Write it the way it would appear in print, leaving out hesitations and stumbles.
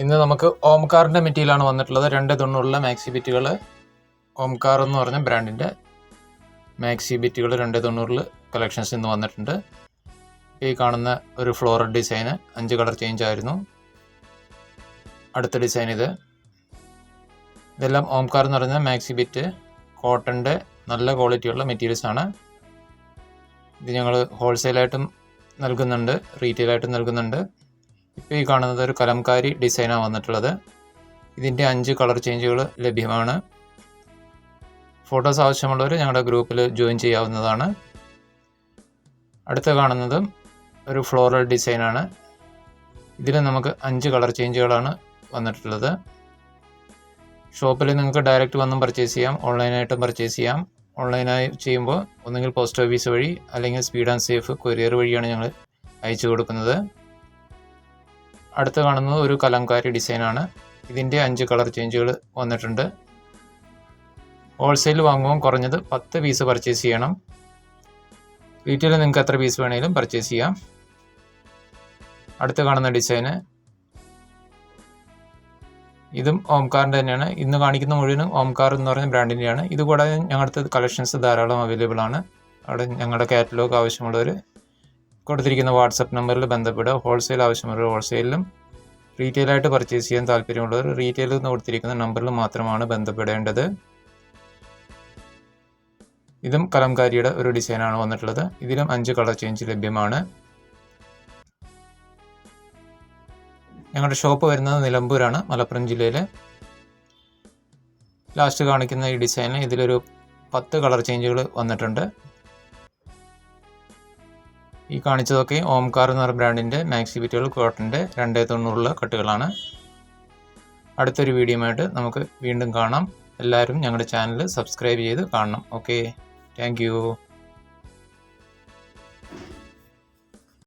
ഇന്ന് നമുക്ക് ഓംകാറിൻ്റെ മെറ്റീരിയലാണ് വന്നിട്ടുള്ളത്. 290 മാക്സി ബിറ്റുകൾ. ഓംകാർ എന്ന് പറഞ്ഞ ബ്രാൻഡിൻ്റെ മാക്സി ബിറ്റുകൾ 290 കളക്ഷൻസ് ഇന്ന് വന്നിട്ടുണ്ട്. ഈ കാണുന്ന ഒരു ഫ്ലോറൽ ഡിസൈന് 5 കളർ ചേഞ്ച് ആയിരുന്നു. അടുത്ത ഡിസൈൻ ഇതെല്ലാം ഓംകാർ എന്ന് പറഞ്ഞ മാക്സി ബിറ്റ് കോട്ടൻ്റെ നല്ല ക്വാളിറ്റിയുള്ള മെറ്റീരിയൽസാണ്. ഇത് ഞങ്ങൾ ഹോൾസെയിലായിട്ടും നൽകുന്നുണ്ട്, റീറ്റെയിലായിട്ടും നൽകുന്നുണ്ട്. ഇപ്പോൾ ഈ കാണുന്നത് ഒരു കലംകാരി ഡിസൈനാണ് വന്നിട്ടുള്ളത്. ഇതിൻ്റെ 5 കളർ ചേഞ്ചുകൾ ലഭ്യമാണ്. ഫോട്ടോസ് ആവശ്യമുള്ളവർ ഞങ്ങളുടെ ഗ്രൂപ്പിൽ ജോയിൻ ചെയ്യാവുന്നതാണ്. അടുത്ത കാണുന്നതും ഒരു ഫ്ലോറൽ ഡിസൈനാണ്. ഇതിൽ നമുക്ക് 5 കളർ ചേഞ്ചുകളാണ് വന്നിട്ടുള്ളത്. ഷോപ്പിൽ നിങ്ങൾക്ക് ഡയറക്റ്റ് വന്നും പർച്ചേസ് ചെയ്യാം, ഓൺലൈനായിട്ടും പർച്ചേസ് ചെയ്യാം. ഓൺലൈനായി ചെയ്യുമ്പോൾ ഒന്നുകിൽ പോസ്റ്റ് ഓഫീസ് വഴി അല്ലെങ്കിൽ സ്പീഡ് ആൻഡ് സേഫ് കൊറിയർ വഴിയാണ് ഞങ്ങൾ അയച്ചു കൊടുക്കുന്നത്. അടുത്ത് കാണുന്നത് ഒരു കലംകാരി ഡിസൈനാണ്. ഇതിൻ്റെ 5 കളർ ചേഞ്ചുകൾ വന്നിട്ടുണ്ട്. ഹോൾസെയിൽ വാങ്ങുമ്പോൾ കുറഞ്ഞത് 10 പീസ് പർച്ചേസ് ചെയ്യണം. റീറ്റെയിൽ നിങ്ങൾക്ക് എത്ര പീസ് വേണമെങ്കിലും പർച്ചേസ് ചെയ്യാം. അടുത്ത് കാണുന്ന ഡിസൈന് ഇതും ഓംകാറിൻ്റെ തന്നെയാണ്. ഇന്ന് കാണിക്കുന്ന മുഴുവനും ഓംകാർ എന്ന് പറയുന്ന ബ്രാൻഡിൻ്റെയാണ്. ഇതുകൂടാതെ ഞങ്ങളുടെ കളക്ഷൻസ് ധാരാളം അവൈലബിൾ ആണ്. അവിടെ ഞങ്ങളുടെ കാറ്റലോഗ് ആവശ്യമുള്ളവർ കൊടുത്തിരിക്കുന്ന വാട്സപ്പ് നമ്പറിൽ ബന്ധപ്പെടുക. ഹോൾസെയിൽ ആവശ്യമുള്ളവർ ഹോൾസെയിലും, റീറ്റെയിലായിട്ട് പർച്ചേസ് ചെയ്യാൻ താല്പര്യമുള്ളവർ റീറ്റെയിലിൽ നിന്ന് കൊടുത്തിരിക്കുന്ന നമ്പറിൽ മാത്രമാണ് ബന്ധപ്പെടേണ്ടത്. ഇതും കലംകാരിയുടെ ഒരു ഡിസൈനാണ് വന്നിട്ടുള്ളത്. ഇതിലും 5 കളർ ചേഞ്ച് ലഭ്യമാണ്. ഞങ്ങളുടെ ഷോപ്പ് വരുന്നത് നിലമ്പൂരാണ്, മലപ്പുറം ജില്ലയിൽ. ലാസ്റ്റ് കാണിക്കുന്ന ഈ ഡിസൈനിൽ ഇതിലൊരു 10 കളർ ചേഞ്ചുകൾ വന്നിട്ടുണ്ട്. ഈ കാണിച്ചതൊക്കെ ഓംകാർ എന്ന ബ്രാൻഡിൻ്റെ മാക്സി ബിറ്റുകൾ കോട്ടൻ്റെ 290 കട്ടുകളാണ്. അടുത്തൊരു വീഡിയോയുമായിട്ട് നമുക്ക് വീണ്ടും കാണാം. എല്ലാവരും ഞങ്ങളുടെ ചാനൽ സബ്സ്ക്രൈബ് ചെയ്ത് കാണണം. Okay, thank you.